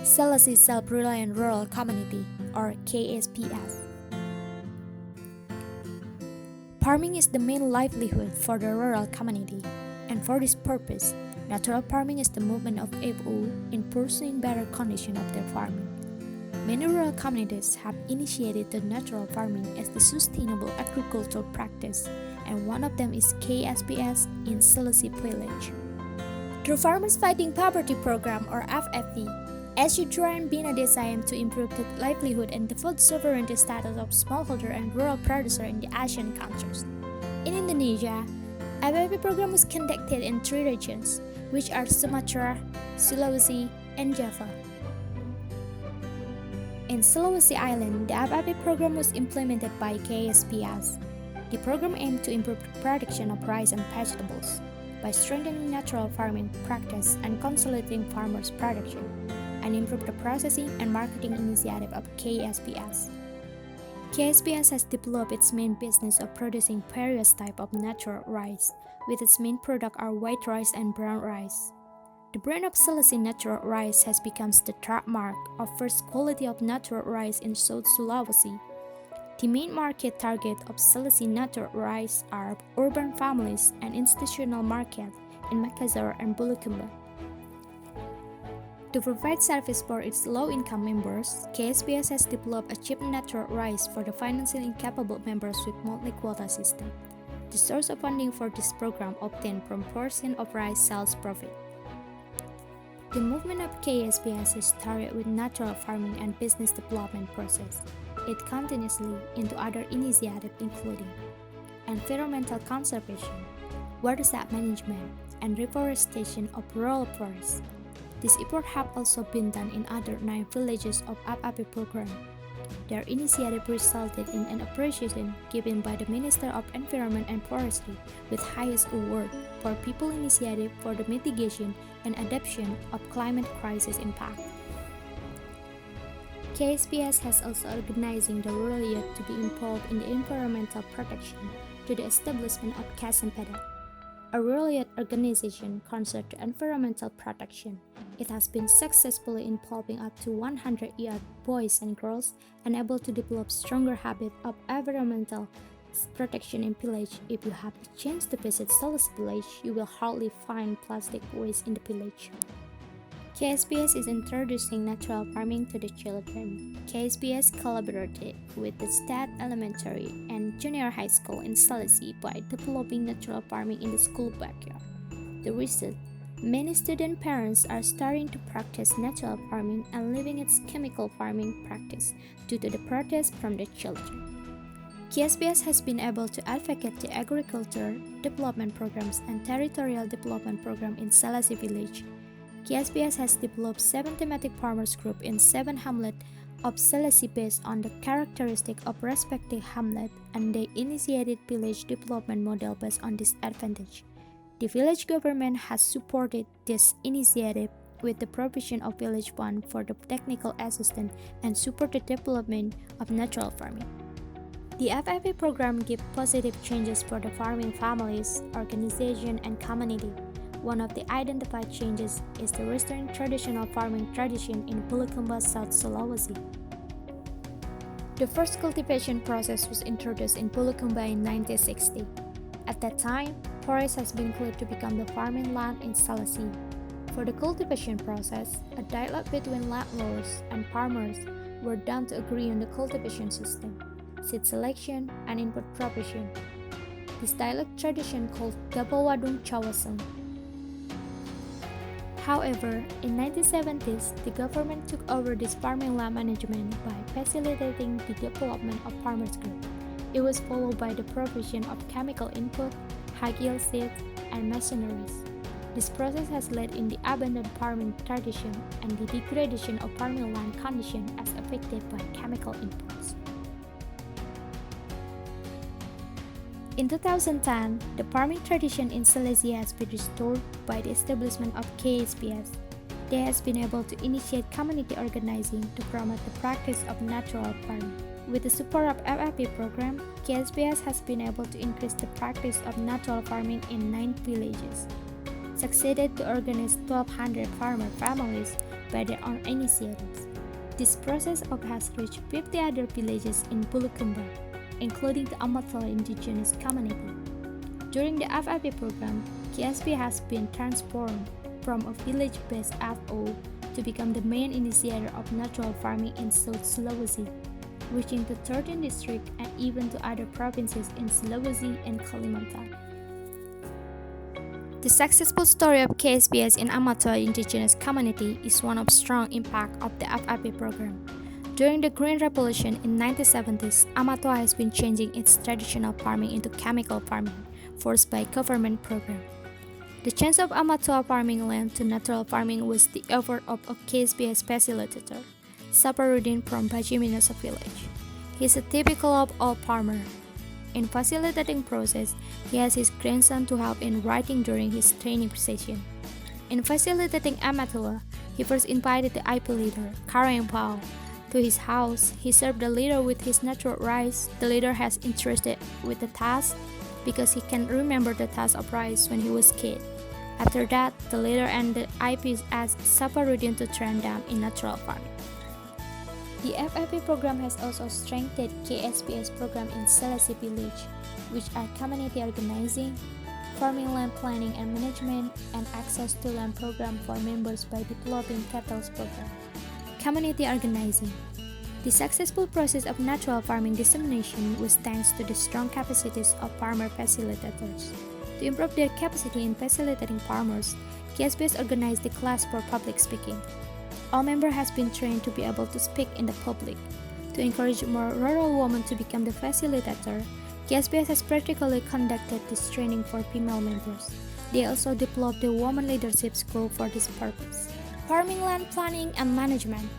Sulawesi Self-Reliant Rural Community, or KSPS. Farming is the main livelihood for the rural community, and for this purpose, natural farming is the movement of people in pursuing better condition of their farming. Many rural communities have initiated the natural farming as the sustainable agricultural practice, and one of them is KSPS in Sulawesi Village. Through Farmers Fighting Poverty Program, or FFP, AsiaDHRRA and Bina Desa aim to improve the livelihood and the food sovereignty status of smallholder and rural producer in the ASEAN countries. In Indonesia, FFP program was conducted in 3 regions, which are Sumatera, Sulawesi, and Java. In Sulawesi Island, the FFP program was implemented by KSPS. The program aimed to improve the production of rice and vegetables by strengthening natural farming practice and consolidating farmers' production, and improve the processing and marketing initiative of KSPS. KSPS has developed its main business of producing various types of natural rice, with its main product are white rice and brown rice. The brand of Sulawesi natural rice has become the trademark of first quality of natural rice in South Sulawesi. The main market target of Sulawesi natural rice are urban families and institutional market in Makassar and Bulukumba. To provide service for its low-income members, KSPS has developed a cheap natural rice for the financially incapable members with monthly quota system. The source of funding for this program obtained from portion of rice sales profit. The movement of KSPS is started with natural farming and business development process. It continuously into other initiatives including environmental conservation, watershed management, and reforestation of rural forests. This effort have also been done in other 9 villages of FFP program. Their initiative resulted in an appreciation given by the Minister of Environment and Forestry with highest award for People Initiative for the mitigation and adaptation of climate crisis impact. KSPS has also organizing the rural youth to be involved in the environmental protection to the establishment of Kecamatan, a rural youth organization concerned to environmental protection. It has been successfully involving up to 100 young boys and girls and able to develop stronger habit of environmental protection in village. If you have the chance to visit Salassae village, you will hardly find plastic waste in the village. KSPS is introducing natural farming to the children. KSPS collaborated with the State Elementary and Junior High School in Salassae by developing natural farming in the school backyard. The result, many student parents are starting to practice natural farming and leaving its chemical farming practice due to the protest from the children. KSPS has been able to advocate the agriculture development programs and territorial development program in Salassae village. KSPS has developed 7 thematic farmers group in 7 hamlets of Salassae based on the characteristic of respective hamlet, and they initiated village development model based on this advantage. The village government has supported this initiative with the provision of village fund for the technical assistance and support the development of natural farming. The FFP program gives positive changes for the farming families, organization, and community. One of the identified changes is the restoring traditional farming tradition in Bulukumba, South Sulawesi. The first cultivation process was introduced in Bulukumba in 1960. At that time, forest has been cleared to become the farming land in Salassae. For the cultivation process, a dialogue between landlords and farmers were done to agree on the cultivation system, seed selection, and input provision. This dialogue tradition called Gabawadung Cawaseng. However, in 1970s, the government took over this farming land management by facilitating the development of farmers group. It was followed by the provision of chemical input, high-yield seeds, and machineries. This process has led in the abandoned farming tradition and the degradation of farming land condition as affected by chemical inputs. In 2010, the farming tradition in Salassae has been restored by the establishment of KSPS. They has been able to initiate community organizing to promote the practice of natural farming. With the support of FFP program, KSPS has been able to increase the practice of natural farming in 9 villages. succeeded to organize 1,200 farmer families by their own initiatives. This process has reached 50 other villages in Bulukumba, including the Amatoa indigenous community. During the FIP program, KSP has been transformed from a village-based FO to become the main initiator of natural farming in South Sulawesi, reaching to 13 districts and even to other provinces in Sulawesi and Kalimantan. The successful story of KSPS in Amatoa indigenous community is one of strong impact of the FIP program. During the Green Revolution in 1970s, Amatoa has been changing its traditional farming into chemical farming, forced by government program. The change of Amatoa farming land to natural farming was the effort of a KSPS facilitator, Saparudin from Bajiminoso village. He is a typical of all farmer. In facilitating process, he has his grandson to help in writing during his training session. In facilitating Amatoa, he first invited the IP leader, Karen Pao, to his house. He served the leader with his natural rice. The leader has interested with the task because he can remember the task of rice when he was a kid. After that, the leader and the IPs asked Saparudin to train them in natural farming. The FIP program has also strengthened KSPS program in Salassae village, which are community organizing, farming land planning and management, and access to land program for members by developing cattle's program. Community organizing. The successful process of natural farming dissemination was thanks to the strong capacities of farmer facilitators. To improve their capacity in facilitating farmers, KSPS organized the class for public speaking. All members has been trained to be able to speak in the public. To encourage more rural women to become the facilitator, KSPS has practically conducted this training for female members. They also developed the Women Leadership School for this purpose. Farming land planning and management.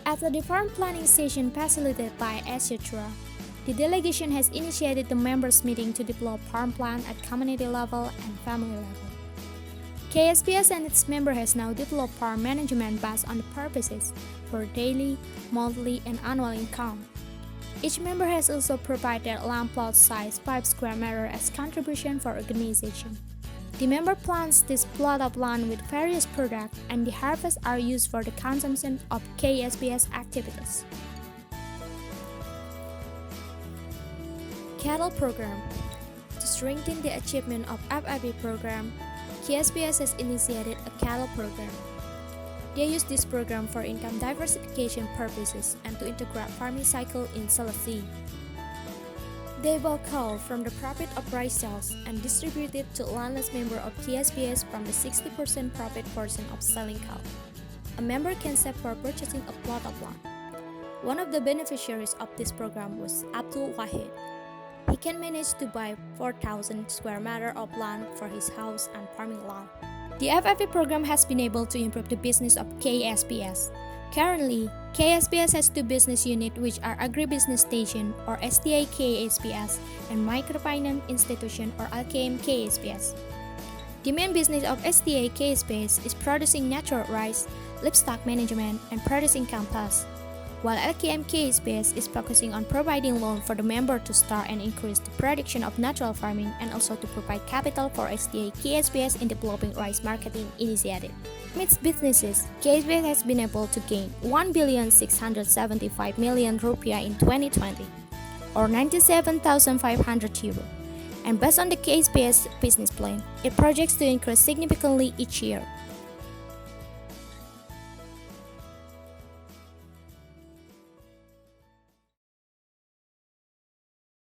After the farm planning session facilitated by AsiaDHRRA, the delegation has initiated the members' meeting to develop farm plan at community level and family level. KSPS and its members has now developed farm management based on the purposes for daily, monthly, and annual income. Each member has also provided land plot size 5 square meter as contribution for organization. The member plants this plot of land with various products, and the harvests are used for the consumption of KSPS activities. Cattle Program. To strengthen the achievement of FIP program, KSPS has initiated a cattle program. They use this program for income diversification purposes and to integrate farming cycle in Salassae. They buy cow from the profit of rice sales and distribute it to landless member of KSPS from the 60% profit portion of selling cow. A member can save for purchasing a plot of land. One of the beneficiaries of this program was Abdul Wahid. He can manage to buy 4,000 square meter of land for his house and farming land. The FIP program has been able to improve the business of KSPS. Currently, KSPS has 2 business units which are Agribusiness Station or STA KSPS and Microfinance Institution or LKM KSPS. The main business of STA KSPS is producing natural rice, livestock management, and producing compost, while LKM KSPS is focusing on providing loan for the member to start and increase the production of natural farming and also to provide capital for STA KSPS in developing rice marketing initiative. From its businesses, KSPS has been able to gain 1,675 million rupiah in 2020, or 97,500 euro. And based on the KSPS business plan, it projects to increase significantly each year.